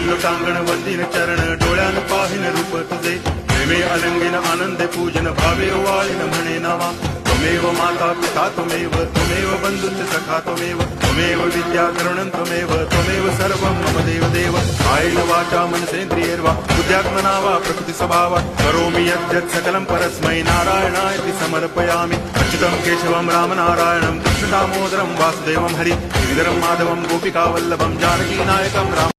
लोटांगण वंदिन चरण डोळ्यान पाहिन रूप तुझे प्रेमे अलंगिन आनंदे पूजन भावे वाळीन म्हणे नावा त्वमेव माता पिता त्वमेव त्वमेव बंधुश्च सखा त्वमेव विद्या करुणं त्वमेव सर्वं मम देव कायेन वाचा मनसेन्द्रियैर्वा बुद्ध्यात्मना वा प्रकृति स्वभावात् करोमि यद्यत् सकलं परस्मै नारायणायति समर्पयामि अच्युतं केशवं रामनारायणं कृष्णदामोदरं वासुदेवं हरि श्रीधरं माधवं गोपिकावल्लभं जानकीनायकं राम